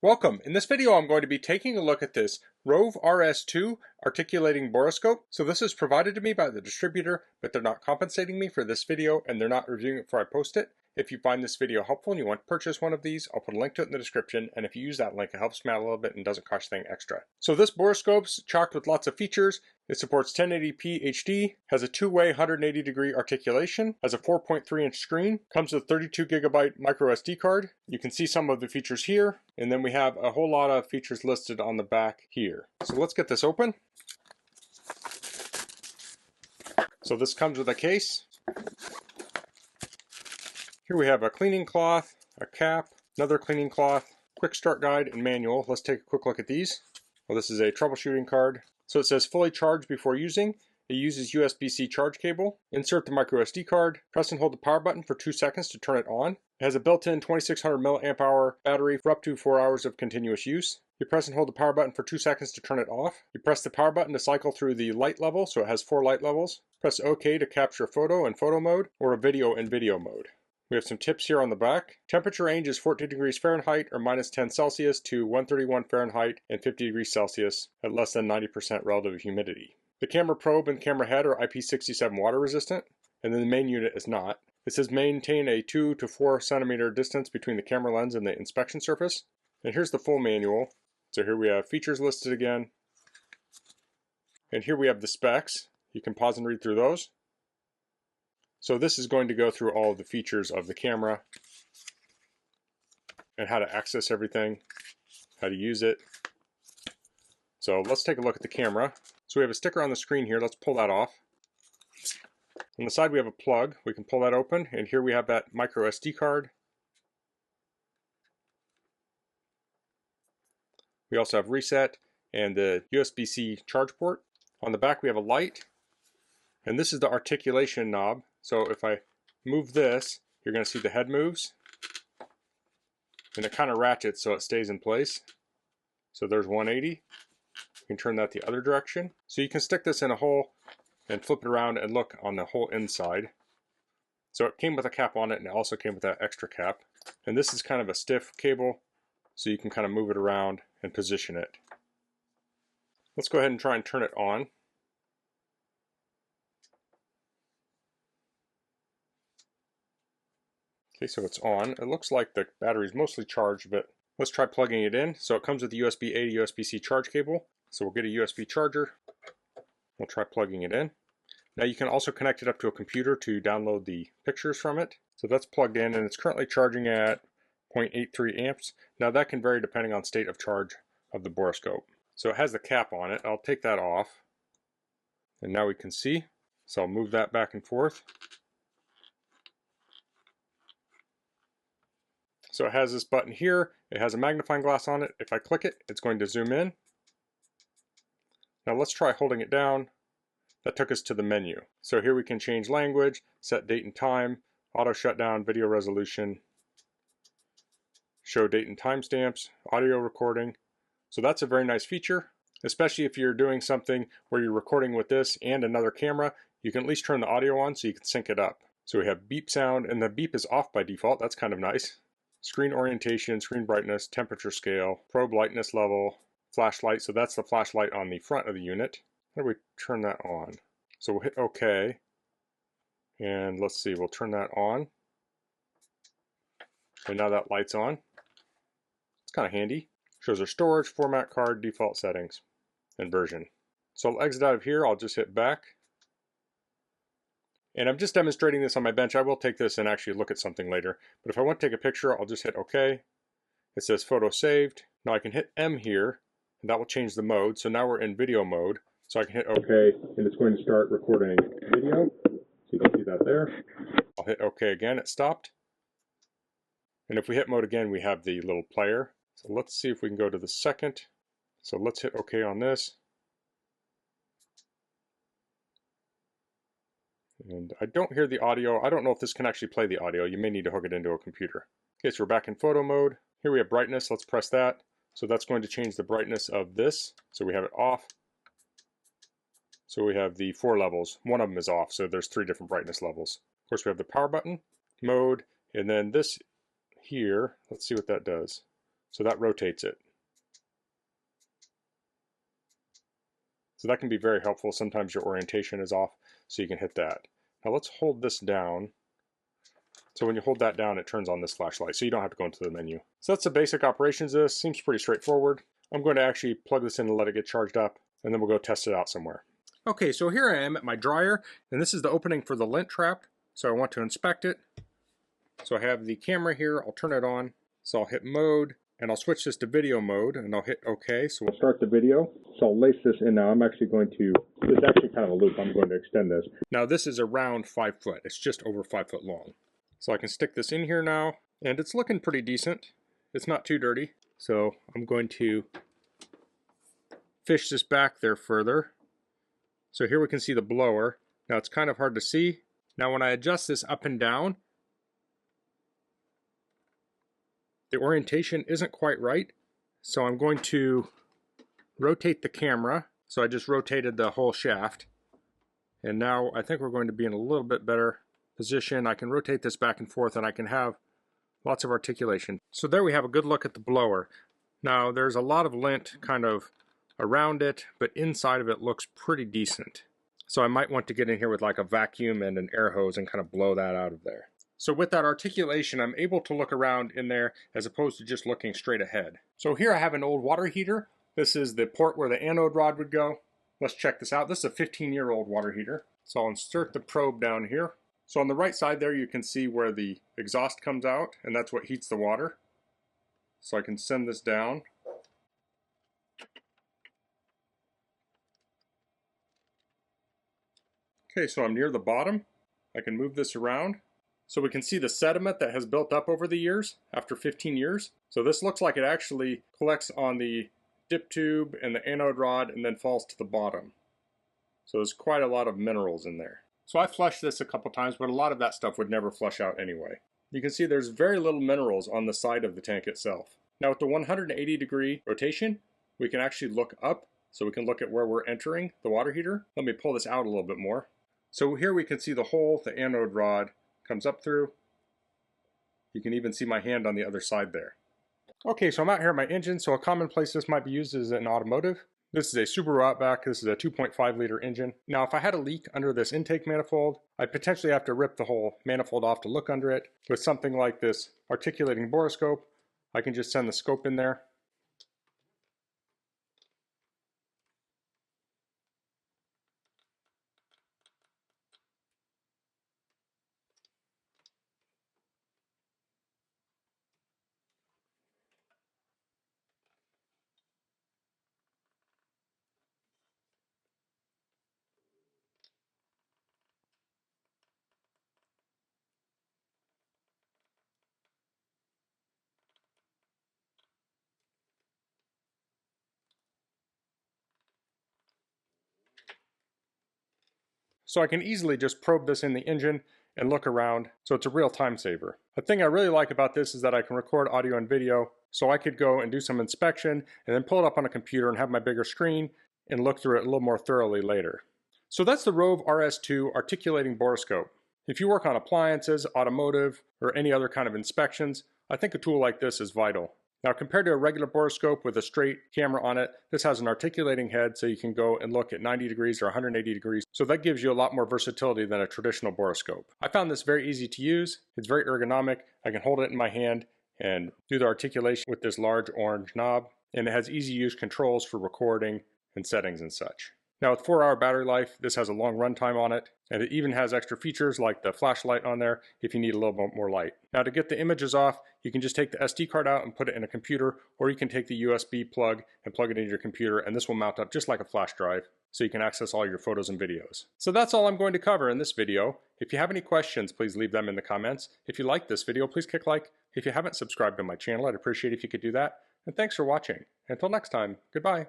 Welcome. In this video I'm going to be taking a look at this ROVE RS2 articulating borescope. So this is provided to me by the distributor, but they're not compensating me for this video and they're not reviewing it before I post it. If you find this video helpful and you want to purchase one of these, I'll put a link to it in the description, and if you use that link it helps me out a little bit and doesn't cost anything extra. So this borescope's chocked with lots of features. It supports 1080p HD, has a two-way 180 degree articulation, has a 4.3 inch screen, comes with a 32 gigabyte micro SD card. You can see some of the features here, and then we have a whole lot of features listed on the back here. So let's get this open. So this comes with a case. Here we have a cleaning cloth, a cap, another cleaning cloth, quick start guide, and manual. Let's take a quick look at these. Well, this is a troubleshooting card. So it says fully charge before using. It uses USB-C charge cable. Insert the micro SD card. Press and hold the power button for 2 seconds to turn it on. It has a built-in 2600 milliamp hour battery for up to 4 hours of continuous use. You press and hold the power button for 2 seconds to turn it off. You press the power button to cycle through the light level, so it has 4 light levels. Press OK to capture photo in photo mode or a video in video mode. We have some tips here on the back. Temperature range is 14 degrees Fahrenheit or minus 10 Celsius to 131 Fahrenheit and 50 degrees Celsius at less than 90% relative humidity. The camera probe and camera head are IP67 water resistant, and then the main unit is not. It says maintain a 2 to 4 centimeter distance between the camera lens and the inspection surface. And here's the full manual. So here we have features listed again. And here we have the specs. You can pause and read through those. So this is going to go through all of the features of the camera and how to access everything, how to use it. So let's take a look at the camera. So we have a sticker on the screen here. Let's pull that off. On the side we have a plug. We can pull that open, and here we have that micro SD card. We also have reset and the USB-C charge port. On the back we have a light, and this is the articulation knob. So if I move this, you're going to see the head moves, and it kind of ratchets so it stays in place. So there's 180. You can turn that the other direction. So you can stick this in a hole and flip it around and look on the whole inside. So it came with a cap on it, and it also came with that extra cap. And this is kind of a stiff cable, so you can kind of move it around and position it. Let's go ahead and try and turn it on. Okay, so it's on. It looks like the battery's mostly charged, but let's try plugging it in. So it comes with the USB-A to USB-C charge cable. So we'll get a USB charger. We'll try plugging it in. Now you can also connect it up to a computer to download the pictures from it. So that's plugged in, and it's currently charging at 0.83 amps. Now that can vary depending on state of charge of the borescope. So it has the cap on it. I'll take that off. And now we can see. So I'll move that back and forth. So it has this button here. It has a magnifying glass on it. If I click it, it's going to zoom in. Now let's try holding it down. That took us to the menu. So here we can change language, set date and time, auto shutdown, video resolution, show date and timestamps, audio recording. So that's a very nice feature, especially if you're doing something where you're recording with this and another camera. You can at least turn the audio on so you can sync it up. So we have beep sound, and the beep is off by default. That's kind of nice. Screen orientation, screen brightness, temperature scale, probe lightness level, flashlight. So that's the flashlight on the front of the unit. How do we turn that on? So we'll hit OK. And let's see, we'll turn that on. And now that light's on. It's kind of handy. Shows our storage, format card, default settings, and version. So I'll exit out of here. I'll just hit back. And I'm just demonstrating this on my bench. I will take this and actually look at something later. But if I want to take a picture, I'll just hit OK. It says photo saved. Now I can hit M here, and that will change the mode. So now we're in video mode. So I can hit OK, and it's going to start recording video. So you can see that there. I'll hit OK again. It stopped. And if we hit mode again, we have the little player. So let's see if we can go to the second. So let's hit OK on this. And I don't hear the audio. I don't know if this can actually play the audio. You may need to hook it into a computer. Okay, so we're back in photo mode. Here we have brightness. Let's press that. So that's going to change the brightness of this. So we have it off. So we have the 4 levels. One of them is off, so there's 3 different brightness levels. Of course, we have the power button, mode, and then this here, let's see what that does. So that rotates it. So that can be very helpful. Sometimes your orientation is off, so you can hit that. Now let's hold this down. So when you hold that down, it turns on this flashlight, so you don't have to go into the menu. So that's the basic operations of this. Seems pretty straightforward. I'm going to actually plug this in and let it get charged up, and then we'll go test it out somewhere. Okay, so here I am at my dryer, and this is the opening for the lint trap. So I want to inspect it. So I have the camera here. I'll turn it on. So I'll hit mode, and I'll switch this to video mode, and I'll hit OK. So we'll start the video. So I'll lace this in now. I'm actually going to, it's actually kind of a loop. I'm going to extend this. Now this is around 5 foot. It's just over 5 foot long. So I can stick this in here now, and it's looking pretty decent. It's not too dirty. So I'm going to fish this back there further. So here we can see the blower. Now it's kind of hard to see. Now when I adjust this up and down, the orientation isn't quite right. So I'm going to rotate the camera. So I just rotated the whole shaft. And now I think we're going to be in a little bit better position. I can rotate this back and forth, and I can have lots of articulation. So there we have a good look at the blower. Now there's a lot of lint kind of around it, but inside of it looks pretty decent. So I might want to get in here with like a vacuum and an air hose and kind of blow that out of there. So with that articulation, I'm able to look around in there as opposed to just looking straight ahead. So here I have an old water heater. This is the port where the anode rod would go. Let's check this out. This is a 15-year-old water heater. So I'll insert the probe down here. So on the right side there, you can see where the exhaust comes out, and that's what heats the water. So I can send this down. Okay, so I'm near the bottom. I can move this around. So we can see the sediment that has built up over the years after 15 years. So this looks like it actually collects on the dip tube and the anode rod and then falls to the bottom. So there's quite a lot of minerals in there. So I flushed this a couple times, but a lot of that stuff would never flush out anyway. You can see there's very little minerals on the side of the tank itself. Now with the 180-degree rotation, we can actually look up, so we can look at where we're entering the water heater. Let me pull this out a little bit more. So here we can see the hole the anode rod comes up through. You can even see my hand on the other side there. Okay, so I'm out here at my engine, so a common place this might be used is in automotive. This is a Subaru Outback. This is a 2.5 liter engine. Now if I had a leak under this intake manifold, I'd potentially have to rip the whole manifold off to look under it. With something like this articulating borescope, I can just send the scope in there. So I can easily just probe this in the engine and look around, so it's a real time saver. The thing I really like about this is that I can record audio and video, so I could go and do some inspection and then pull it up on a computer and have my bigger screen and look through it a little more thoroughly later. So that's the ROVE RS2 articulating borescope. If you work on appliances, automotive, or any other kind of inspections, I think a tool like this is vital. Now compared to a regular borescope with a straight camera on it, this has an articulating head so you can go and look at 90 degrees or 180 degrees. So that gives you a lot more versatility than a traditional borescope. I found this very easy to use. It's very ergonomic. I can hold it in my hand and do the articulation with this large orange knob. And it has easy use controls for recording and settings and such. Now with 4-hour battery life, this has a long runtime on it, and it even has extra features like the flashlight on there if you need a little bit more light. Now to get the images off, you can just take the SD card out and put it in a computer, or you can take the USB plug and plug it into your computer, and this will mount up just like a flash drive, so you can access all your photos and videos. So that's all I'm going to cover in this video. If you have any questions, please leave them in the comments. If you like this video, please click like. If you haven't subscribed to my channel, I'd appreciate if you could do that. And thanks for watching. Until next time, goodbye.